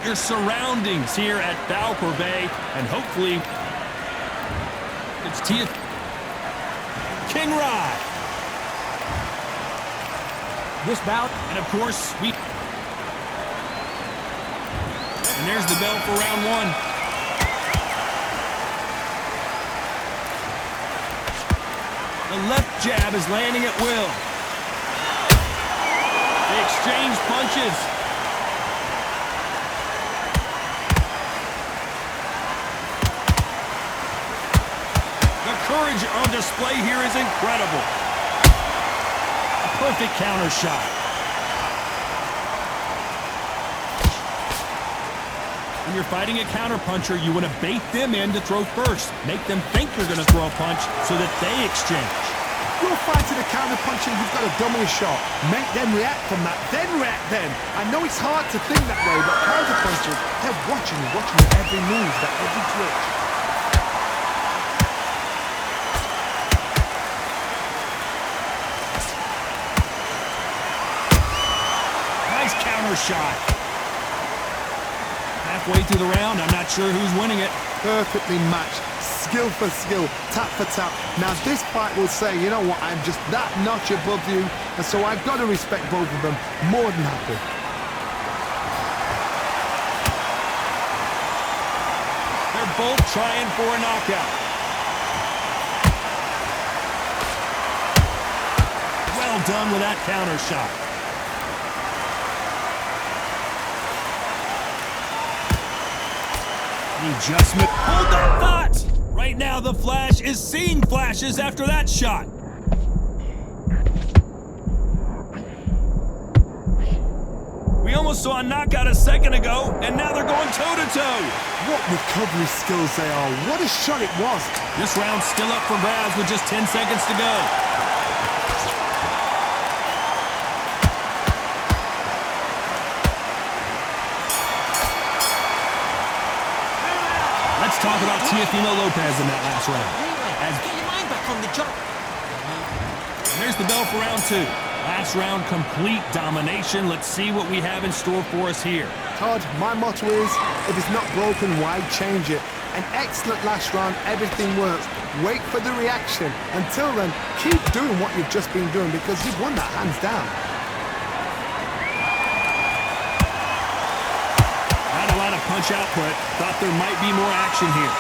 Your surroundings here at Takeover Bay, and hopefully it's Tia King Rye. This bout, and of course and there's the bell for round one. The left jab is landing at will. They exchange punches. The courage on display here is incredible. A perfect counter shot. When you're fighting a counterpuncher, you want to bait them in to throw first. Make them think you're going to throw a punch so that they exchange. You're fighting a counterpuncher, you've got to dummy a shot. Make them react from that, then react then. I know it's hard to think that way, but counterpunchers, they're watching your every move, that every twitch. Nice counter shot. Halfway through the round, I'm not sure who's winning it. Perfectly matched, skill for skill, tap for tap. Now this fight will say, you know what, I'm just that notch above you, and so I've got to respect both of them more than happy. They're both trying for a knockout. Well done with that counter shot. Adjustment. Hold that thought! Right now, the Flash is seeing flashes after that shot. We almost saw a knockout a second ago, and now they're going toe-to-toe. What recovery skills they are. What a shot it was. This round's still up for grabs with just 10 seconds to go. Let's talk about Teofimo Lopez in that last round. Get your mind back on the job. There's the bell for round two. Last round, complete domination. Let's see what we have in store for us here. Todd, my motto is, if it's not broken, why change it? An excellent last round, everything works. Wait for the reaction. Until then, keep doing what you've just been doing because you've won that hands down. Punch output. Thought there might be more action here.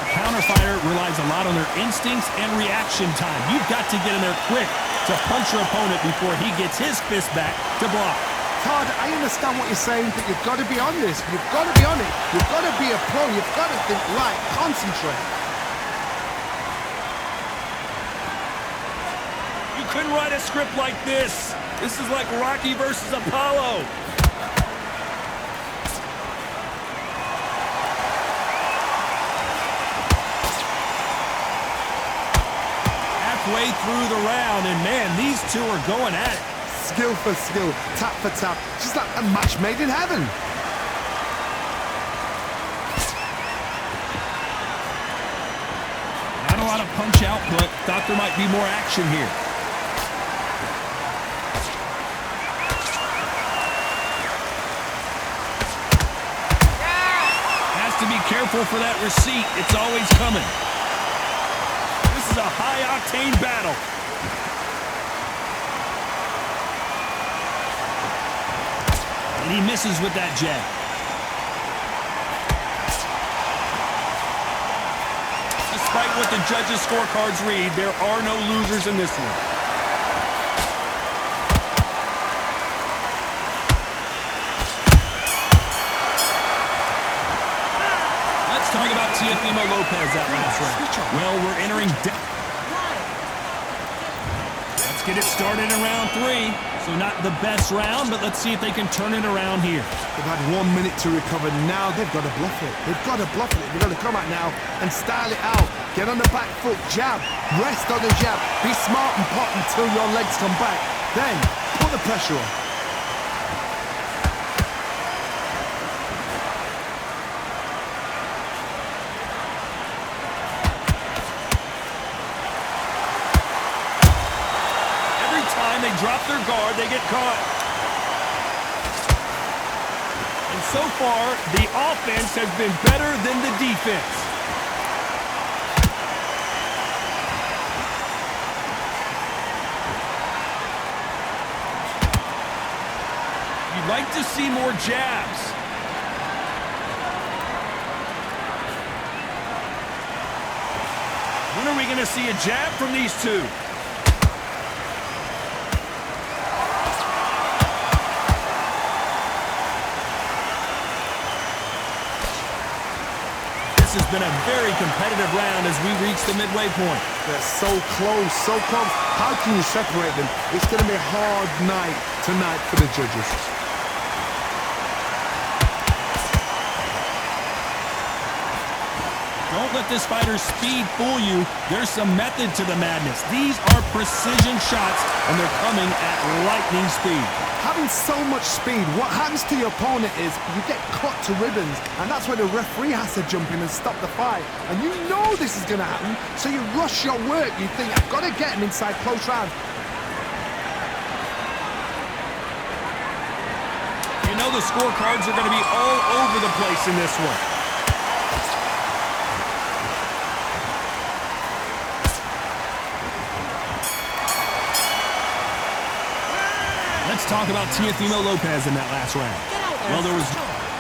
A counter fighter relies a lot on their instincts and reaction time. You've got to get in there quick to punch your opponent before he gets his fist back to block. Todd, I understand what you're saying, but you've got to be on this. You've got to be on it. You've got to be a pro. You've got to think right. Concentrate. Couldn't write a script like this. This is like Rocky versus Apollo. Halfway through the round, and man, these two are going at it. Skill for skill, tap for tap, just like a match made in heaven. Not a lot of punch output. Thought there might be more action here. To be careful for that receipt. It's always coming. This is a high-octane battle. And he misses with that jab. Despite what the judges' scorecards read, there are no losers in this one. Talking about Teofimo Lopez that last round. Well, we're entering. Let's get it started in round three. So not the best round, but let's see if they can turn it around here. They've had 1 minute to recover. Now they've got to bluff it. They've got to bluff it. They've got to come out now and style it out. Get on the back foot, jab, rest on the jab. Be smart and pop until your legs come back. Then put the pressure on. they drop their guard, they get caught. And so far, the offense has been better than the defense. You'd like to see more jabs. When are we going to see a jab from these two? This has been a very competitive round as we reach the midway point. They're so close, so close. How can you separate them? It's going to be a hard night tonight for the judges. Don't let this fighter's speed fool you. There's some method to the madness. These are precision shots, and they're coming at lightning speed. Having so much speed, what happens to your opponent is you get cut to ribbons, and that's where the referee has to jump in and stop the fight. And you know this is going to happen, so you rush your work. You think, I've got to get him inside close round. You know the scorecards are going to be all over the place in this one. Let's talk about Teofimo Lopez in that last round. Well, there was...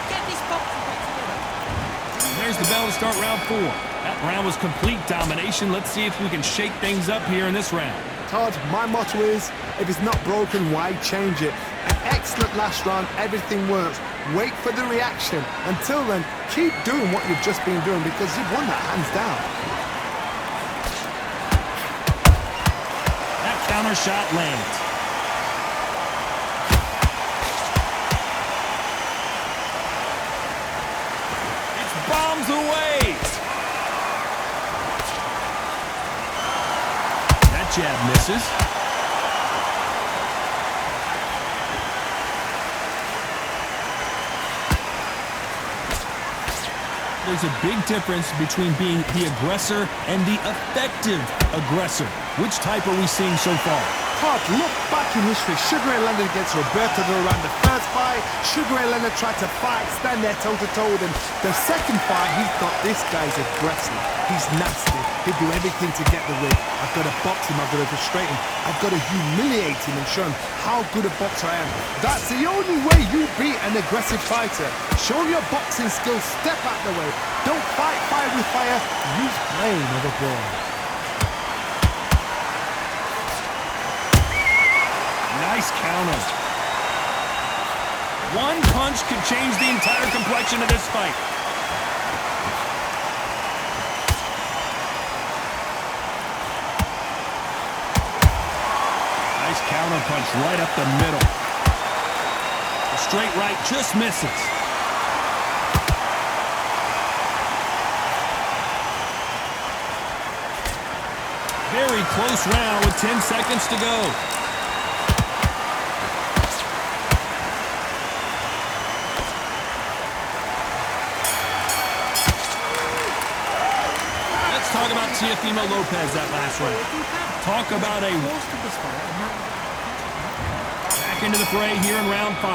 Get this boxing back together. There's the bell to start round 4. That round was complete domination. Let's see if we can shake things up here in this round. Todd, my motto is, if it's not broken, why change it? An excellent last round, everything works. Wait for the reaction. Until then, keep doing what you've just been doing because you've won that hands down. That counter shot lands. Bombs away. That jab misses. There's a big difference between being the aggressor and the effective aggressor. Which type are we seeing so far? Todd, look back in history. Sugar Ray Leonard against Roberto Duran. The first fight, Sugar Ray Leonard tried to fight, stand there toe-to-toe with him. The second fight, he's got this guy's aggressive. He's nasty. He'll do everything to get the win. I've got to box him. I've got to frustrate him. I've got to humiliate him and show him how good a boxer I am. That's the only way you beat an aggressive fighter. Show your boxing skills. Step out the way. Don't fight fire with fire. Use blame over brawn. Nice counter. One punch could change the entire complexion of this fight. Nice counter punch right up the middle. The straight right just misses. Very close round with 10 seconds to go. Talk about Teofimo Lopez that last round. Talk about a... Back into the fray here in round 5.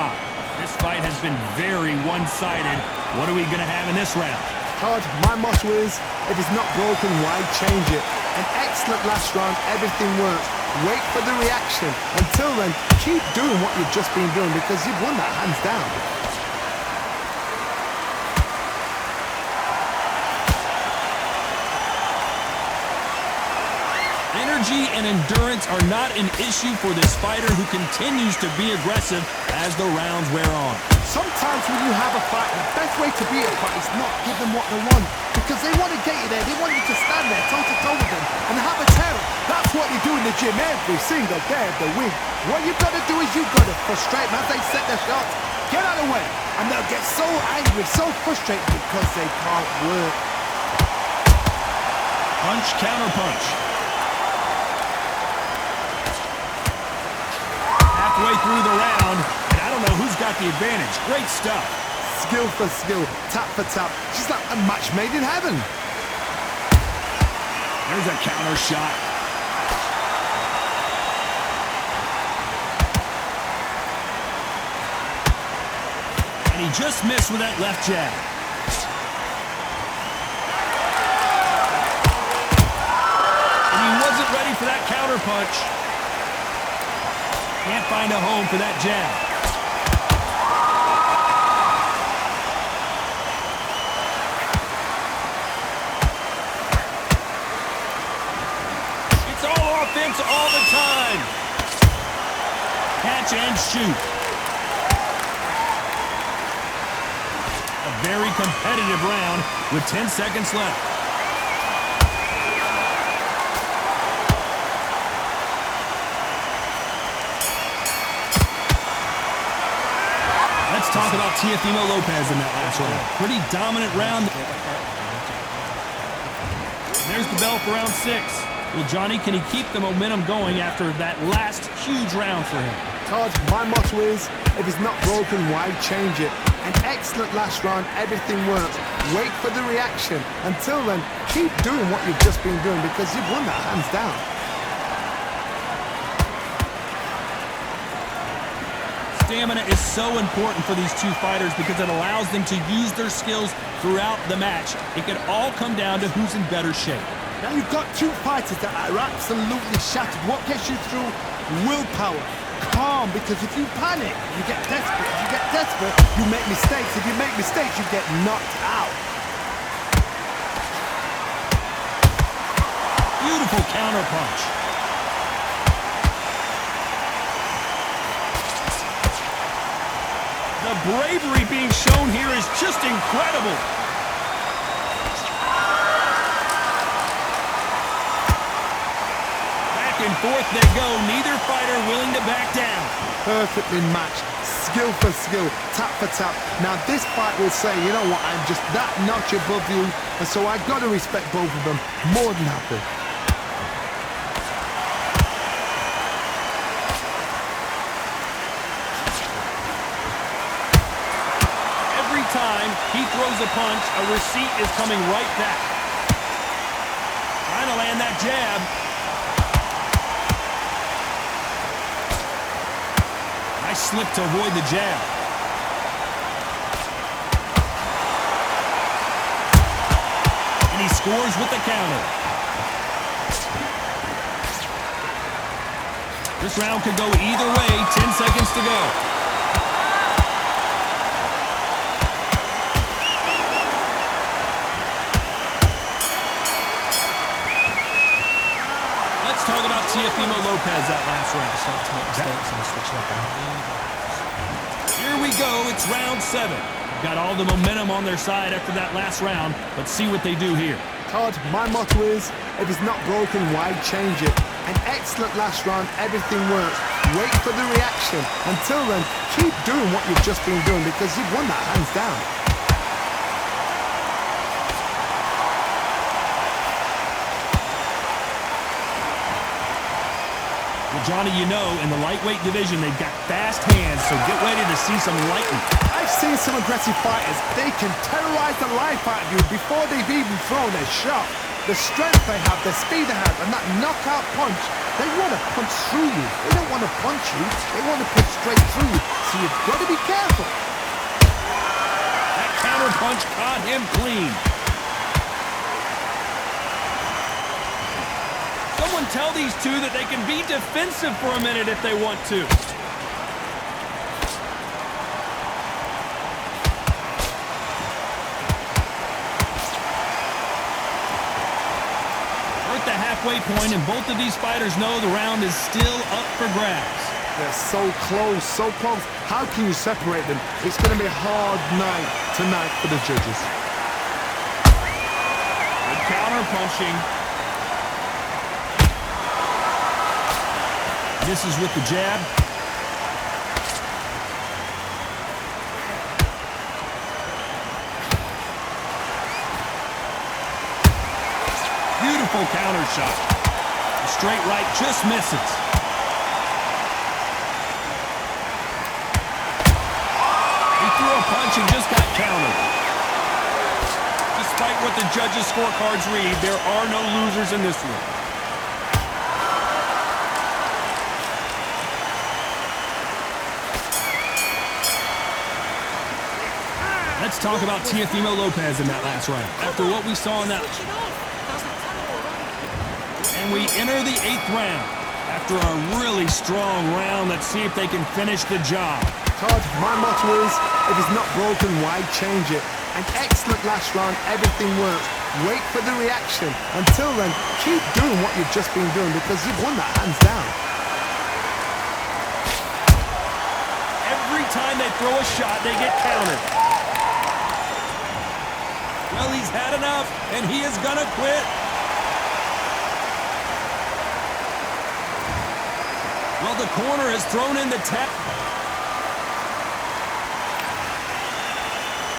This fight has been very one-sided. What are we going to have in this round? Todd, my motto is, if it's not broken, why change it? An excellent last round, everything works. Wait for the reaction. Until then, keep doing what you've just been doing because you've won that hands down. Energy and endurance are not an issue for this fighter who continues to be aggressive as the rounds wear on. Sometimes when you have a fight, the best way to beat a fight is not give them what they want. Because they want to get you there. They want you to stand there toe-to-toe with them and have a terror. That's what you do in the gym every single day of the week. What you've got to do is you've got to frustrate them as they set their shots. Get out of the way. And they'll get so angry, so frustrated because they can't work. Punch, counter punch. Halfway through the round, and I don't know who's got the advantage. Great stuff. Skill for skill, tap for tap. She's like a match made in heaven. There's a counter shot. And he just missed with that left jab. And he wasn't ready for that counter punch. Can't find a home for that jab. It's all offense all the time. Catch and shoot. A very competitive round with 10 seconds left. Let's talk about Teofimo Lopez in that last round. Pretty dominant round. There's the bell for round 6. Well, Johnny, can he keep the momentum going after that last huge round for him? Todd, my motto is, if it's not broken, why change it? An excellent last round, everything works. Wait for the reaction. Until then, keep doing what you've just been doing because you've won that hands down. Stamina is so important for these two fighters because it allows them to use their skills throughout the match. It can all come down to who's in better shape. Now you've got two fighters that are absolutely shattered. What gets you through? Willpower. Calm, because if you panic, you get desperate. If you get desperate, you make mistakes. If you make mistakes, you get knocked out. Beautiful counter punch. The bravery being shown here is just incredible. Back and forth they go, neither fighter willing to back down. Perfectly matched, skill for skill, tap for tap. Now this fight will say, you know what, I'm just that notch above you, and so I got to respect both of them. More than happy. Time he throws a punch, a receipt is coming right back. Trying to land that jab. Nice slip to avoid the jab. And he scores with the counter. This round could go either way. 10 seconds to go. Talk about Teofimo Lopez that last round. Here we go. It's round 7. Got all the momentum on their side after that last round. Let's see what they do here. Todd, my motto is, if it's not broken, why change it? An excellent last round. Everything works. Wait for the reaction. Until then, keep doing what you've just been doing because you've won that hands down. Johnny, you know, in the lightweight division, they've got fast hands, so get ready to see some lightning. I've seen some aggressive fighters. They can terrorize the life out of you before they've even thrown their shot. The strength they have, the speed they have, and that knockout punch, they want to punch through you. They don't want to punch you. They want to punch straight through you. So you've got to be careful. That counter punch caught him clean. Someone tell these two that they can be defensive for a minute if they want to. We're at the halfway point, and both of these fighters know the round is still up for grabs. They're so close, so close. How can you separate them? It's going to be a hard night tonight for the judges. Good counter punching. Misses with the jab. Beautiful counter shot. The straight right just misses. He threw a punch and just got countered. Despite what the judges' scorecards read, there are no losers in this one. talk about Teofimo Lopez in that last round. After what we saw in that. Switching off. That's a terrible run. And we enter the 8th round. After a really strong round, let's see if they can finish the job. Todd, my motto is, if it's not broken, why change it? An excellent last round, everything worked. Wait for the reaction. Until then, keep doing what you've just been doing because you've won that hands down. Every time they throw a shot, they get countered. Well, he's had enough, and he is gonna quit. Well, the corner has thrown in the tap.